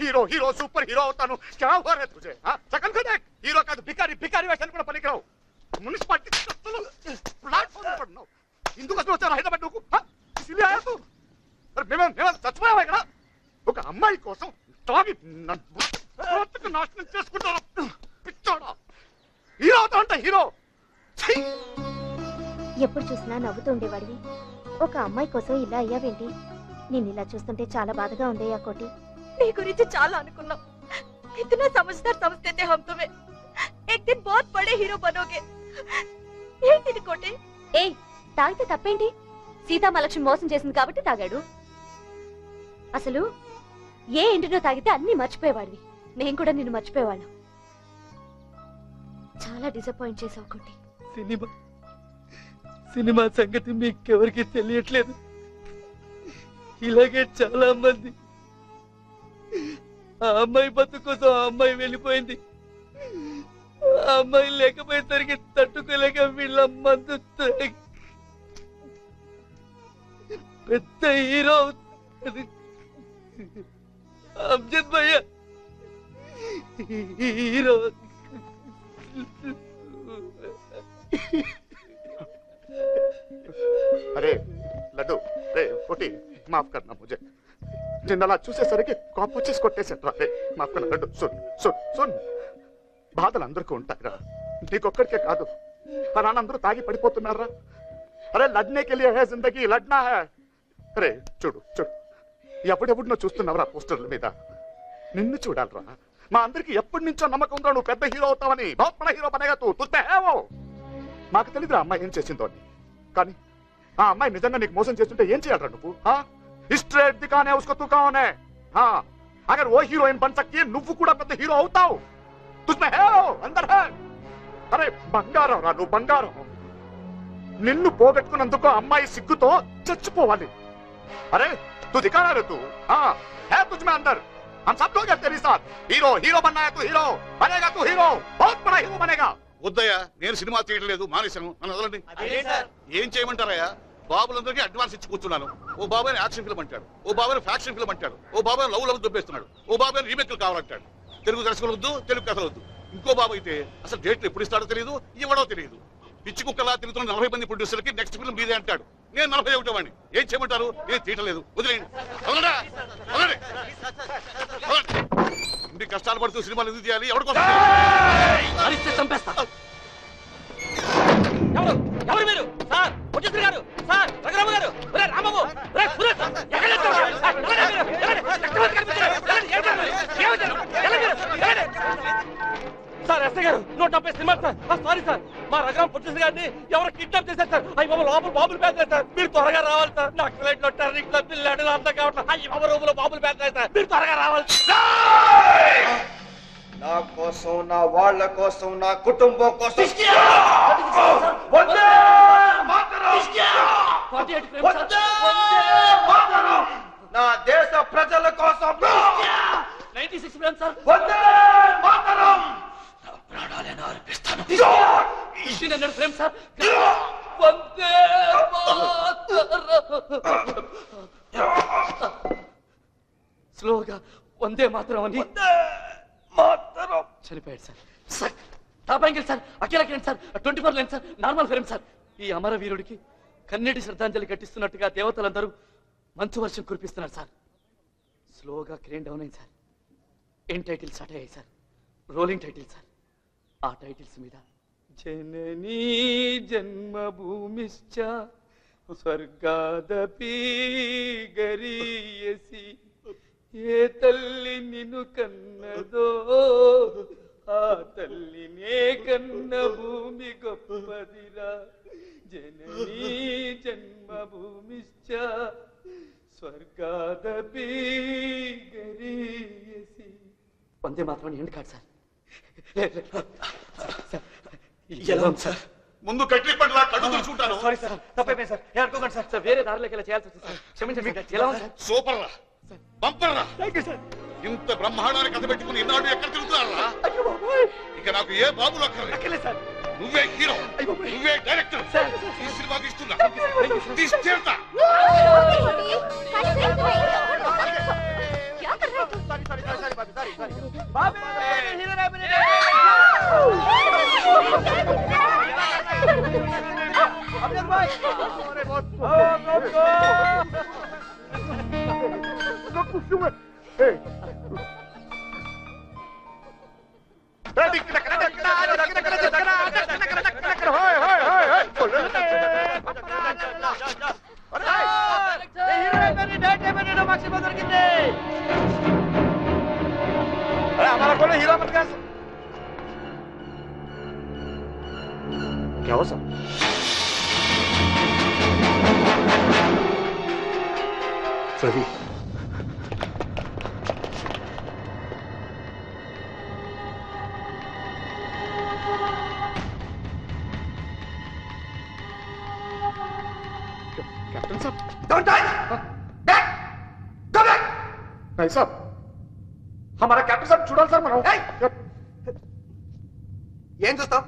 Hero hero super hero होता हूँ क्या हुआ है तुझे? सकल को देख हीरो का तो भिखारी भिखारी वैसे को पलिक रहा हूँ मुनिसिपालिटी प्लेटफॉर्म पर नो हिंदू का सोचा हैदराबाद को इसीलिए आया तू अरे मैं सच में आया ఒక అమ్మాయి కోసం తాగి నాశనం చేసుకుంటాను పిచ్చోడా హీరో అవుతా అంట హీరో ఎప్పుడు చూసినా నవ్వుతూ ఉండేవాడివి ఒక అమ్మాయి కోసం ఇలా అయ్యావేంటి నేను ఇలా చూస్తుంటే చాలా బాధగా ఉందయ్యా కోటి నీ గురించి చాలా అనుకున్నాం इतना समझदार समझते थे हम तुम्हें एक दिन बहुत बड़े हीरो बनोगे ఏంటిది కోటి ఏయ్ తాగితే తప్పేంటి సీతామహాలక్ష్మి మోసం చేసింది కాబట్టి తాగాడు అసలు ఏ ఇంటిలో తాగితే అన్ని మర్చిపోయేవాడివి నేను కూడా నిన్ను మర్చిపోయేవాళ్ళం చాలా డిసప్పాయింట్ చేసావు కోటి సినిమా సంగతి మీకెవరికి తెలియట్లేదు ఇలాగే చాలా మంది ఆ అమ్మాయి బతుకు కోసం ఆ అమ్మాయి వెళ్ళిపోయింది ఆ అమ్మాయి లేకపోయేసరికి తట్టుకోలేక వీళ్ళ మందు పెద్ద హీరో అమ్జద్ భయ్య హీరో अरे लड्डू रे कोटी माफ करना मुझे నిన్నలా చూసేసరికి కోపం వచ్చేసి కొట్టేసేట్రా రే మాఫ్ करना लड्डू सुन सुन सुन బాధలు అందరికీ ఉంటాయిరా నీకొక్కడికే కాదు ఆ నాన్నందరూ తాగి పడిపోతున్నారా అరే లడ్నే के लिए है जिंदगी लड़ना है అరే చూడు చూడు ఎప్పుడెప్పుడు నువ్వు చూస్తున్నావురా పోస్టర్ల మీద నిన్ను చూడాలరా మా అందరికి ఎప్పటి నుంచో నమ్మకం ఉందా నువ్వు పెద్ద హీరో అవుతావని बहुत बड़ा हीरो बनेगा तू तुझे है वो మాకు తెలియదురా అమ్మాయి ఏం చేసిందో అని కానీ ఆ అమ్మాయి నిజంగా నీకు మోసం చేస్తుంటే ఏం చేయాలరా నువ్వు स्ट्रेट दिखाने उसको तू कौन है हाँ अगर वो हीरोइन बन सकती है నువ్వు కూడా పెద్ద హీరో అవుతావు तुझमें है वो अंदर है अरे బంగారం రా నువ్వు బంగారం నిన్ను పోగొట్టుకున్నందుకు అమ్మాయి సిగ్గుతో చచ్చిపోవాలి अरे तू दिखाना रे तू हाँ है तुझमें अंदर हम सब लोग हैं तेरे साथ हीरो हीरो बनना है तू हीरो बनेगा तू हीरो बहुत बड़ा हीरो बनेगा వద్దయ్యా నేను సినిమా తీయట్లేదు మానేశాను నన్ను వదలండి ఏం చేయమంటారయ్యా బాబులందరికీ అడ్వాన్స్ ఇచ్చి కూర్చున్నాను ఓ బాబాయ్ యాక్షన్ ఫిల్మ్ అంటాడు ఓ బాబాయ్ ఫ్యాక్షన్ ఫిల్మ్ అంటాడు ఓ బాబాయ్ లవ్ దొబ్బేస్తున్నాడు ఓ బాబాయ్ రీమేక్లు కావాలంటాడు తెలుగు దర్శకులు వద్దు తెలుగు కథలు వద్దు ఇంకో బాబు అయితే అసలు డేట్లు ఎప్పుడు ఇస్తాడో తెలియదు ఇవ్వడో తెలియదు పిచ్చి కుక్కలా తిరుగుతున్న 40 మంది ప్రొడ్యూసర్కి నెక్స్ట్ ఫిల్మ్ మీదే అంటాడు నేను 41 వాడిని ఏం చేయమంటారు నేను తీయట్లేదు వదిలేయండి ఇన్ని కష్టాలు పడుతూ సినిమాలు ఎందుకు తీయాలి ఎవరి కోసం చంపేస్తా ఎవరు మీరు సార్ ప్రొడ్యూసర్ గారు సార్ రఘురామ గారు రాంబాబు సార్ ఎస్ఐ గారు 170 సినిమా సార్ సారీ సార్ మా రఘురామ ప్రొడ్యూసర్ గారిని ఎవరు కిడ్నాప్ చేశారు సార్ అయ్యి బాబు లోపల బాబులు పేదలేదు సార్ మీరు త్వరగా రావాలి సార్ నాకు ఫ్లైట్ లో టర్నింగ్ లో పిల్లలు అంతా కావట్లేదు అయ్యి బాబు రూములో బాబులు పేదలేదు సార్ మీరు త్వరగా రావాలి నా కోసం నా వాళ్ళ కోసం నా కుటుంబం కోసం నా దేశ ప్రజల కోసం 96 ఫ్రేమ్ సార్ ప్రాణాలను అర్పిస్తాను 100 ఫ్రేమ్ సార్ వందే స్లోగా వందే మాత్రం అని చనిపోయాడు sir sir top angle sir Akhila Kiran sir 24 lens sir normal frame sir ఈ అమరవీరుడికి కన్నీటి శ్రద్ధాంజలి ఘటిస్తున్నట్టుగా దేవతలందరూ మంచు వర్షం కురిపిస్తున్నారు సార్ స్లోగా క్రేన్ డౌన్ అయింది సార్ ఏం టైటిల్స్ స్టార్ట్ అయ్యాయి సార్ రోలింగ్ టైటిల్ సార్ ఆ టైటిల్స్ మీద జననీ జన్మభూమిశ్చ స్వర్గాదపి గరీయసి ఏ తల్లి నిన్ను కన్నదో ఆ తల్లినే కన్న భూమి గొప్పదిరా జననీ జన్మభూమిశ్చ స్వర్గాదపి గరీయసి. వందే మాత్రం ఏంటి కాదు సార్. ఎలా ఉంది సార్? ముందు కట్టి పట్ల కళ్ళు చూసుకుంటాను. సారీ సార్, తప్పైపోయింది సార్. అనుకోకండి సార్. సార్ వేరే దారిలోకి వెళ్ళి చేయాల్సి వచ్చింది సార్. క్షమించండి సార్. ఎలా ఉంది సార్? సూపర్ రా, బంపర్ రా. Thank you sir. ఇంత బ్రహ్మాండాన్ని కథ పెట్టుకుని ఇన్నాడు ఎక్కడ తిరుగుతున్నారా? ఇక నాకు ఏ బాబులు అక్కర్లేదు సార్. నువ్వే హీరో, నువ్వే డైరెక్టర్. ఈ సినిమా తీస్తున్నా, తీస్తా. हीरो बन गया क्या हो सब सभी कैप्टन साहब Don't touch! Back! Go back! नहीं साहब हमारा कैप्टन साहब చూడాలి సార్ మనం. ఏం చూస్తావు?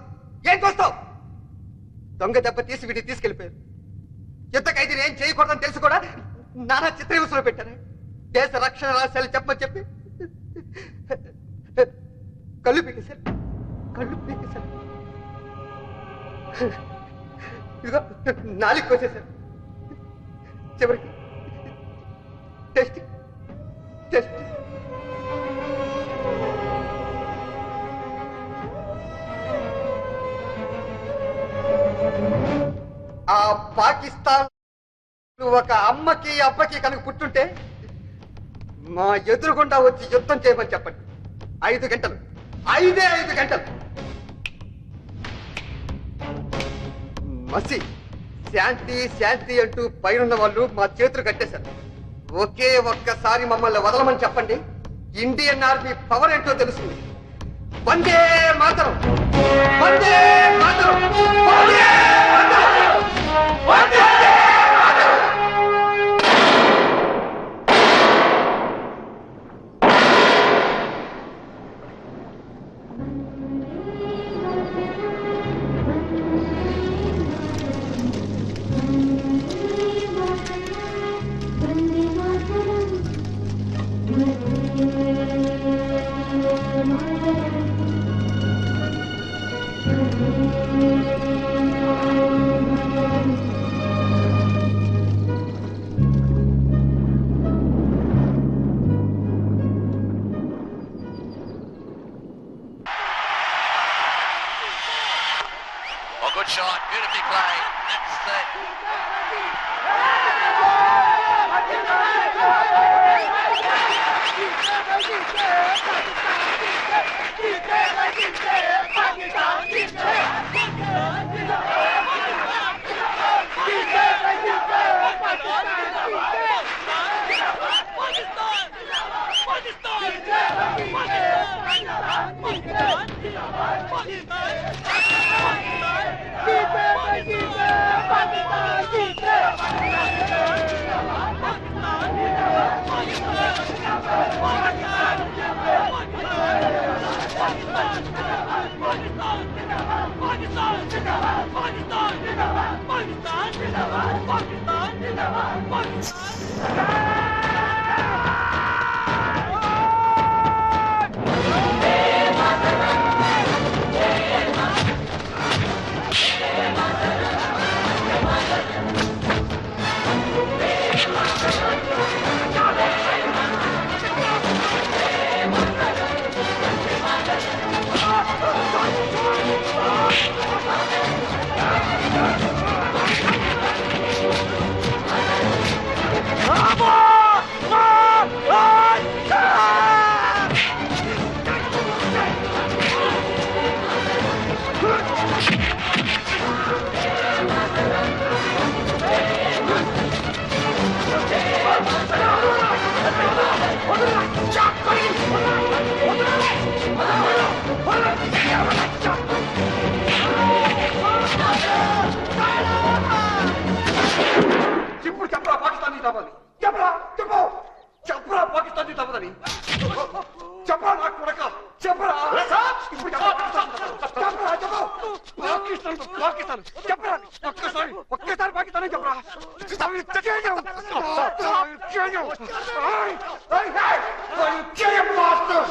ఏం చూస్తావు? దొంగ దెబ్బ తీసి వీటిని తీసుకెళ్లిపోయారు. యుద్ధ ఖైదీని ఏం చేయకూడదని తెలుసు కూడా నానా చిత్రహింసలో పెట్టారు. దేశ రక్షణ రహస్యాలు చెప్పని చెప్పి కళ్ళు పీకేశారు. కళ్ళు పీకేశారు. ఇదిగో నాలుగు కోసేశారు. చివరికి టెస్ట్ టెస్ట్ ఆ పాకిస్తాన్ ఒక అమ్మకి అబ్బకి కనుక పుట్టుంటే మా ఎదురుగుండా వచ్చి యుద్ధం చేయమని చెప్పండి. 5 గంటలు, 5 గంటలు. మసి శాంతి శాంతి అంటూ పైనున్న వాళ్ళు మా చేతులు కట్టేశారు. ఒకే ఒక్కసారి మమ్మల్ని వదలమని చెప్పండి. ఇండియన్ ఆర్మీ పవర్ ఏంటో తెలుస్తుంది. Vande Mataram, Vande Mataram, Vande Mataram, Vande Mataram. Good shot, beautifully played. That's Vamos! Pakistan చెప్పరా ఒక్కసారి పాకిస్తాన్ చెప్పరా I will kill you, bastard!